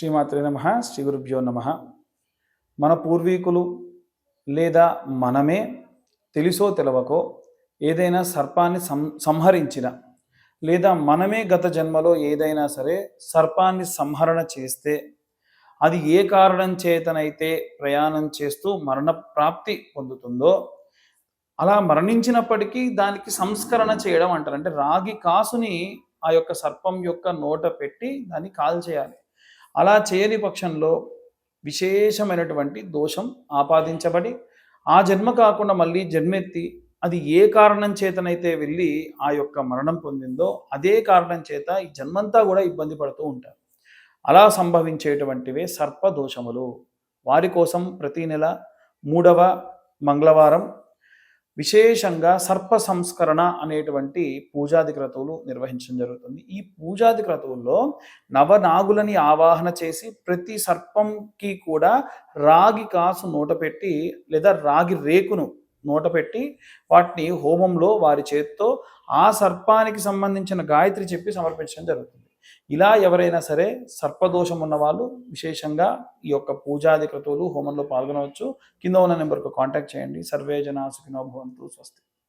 శ్రీమాత్రే నమః. శ్రీ గురుభ్యో నమః. మన పూర్వీకులు లేదా మనమే తెలుసో తెలవకో ఏదైనా సర్పాన్ని సంహరించిన లేదా మనమే గత జన్మలో ఏదైనా సరే సర్పాన్ని సంహరణ చేస్తే అది ఏ కారణం చేతనైతే ప్రయాణం చేస్తూ మరణ ప్రాప్తి పొందుతుందో అలా మరణించినప్పటికీ దానికి సంస్కరణ చేయడం అంటారు. అంటే రాగి కాసుని ఆ యొక్క సర్పం యొక్క నోట పెట్టి దాన్ని కాల్చేయాలి. అలా చేయని పక్షంలో విశేషమైనటువంటి దోషం ఆపాదించబడి ఆ జన్మ కాకుండా మళ్ళీ జన్మెత్తి అది ఏ కారణం చేతనైతే వెళ్ళి ఆ యొక్క మరణం పొందిందో అదే కారణం చేత ఈ జన్మంతా కూడా ఇబ్బంది పడుతూ ఉంటారు. అలా సంభవించేటువంటివే సర్పదోషములు. వారి కోసం ప్రతి నెల 3వ మంగళవారం విశేషంగా సర్ప సంస్కరణ అనేటువంటి పూజాది క్రతువులు నిర్వహించడం జరుగుతుంది. ఈ పూజాది క్రతువుల్లో నవనాగులని ఆవాహన చేసి ప్రతి సర్పంకి కూడా రాగి కాసు నోట పెట్టి లేదా రాగి రేకును నోట పెట్టి వాటిని హోమంలో వారి చేత్తో ఆ సర్పానికి సంబంధించిన గాయత్రి చెప్పి సమర్పించడం జరుగుతుంది. ఇలా ఎవరైనా సరే సర్పదోషం ఉన్న వాళ్ళు విశేషంగా ఈ యొక్క పూజాది క్రతువులు హోమంలో పాల్గొనవచ్చు. కింద ఉన్న నెంబర్కు కాంటాక్ట్ చేయండి. సర్వే జనా సుఖినో భవంతు. స్వస్తి.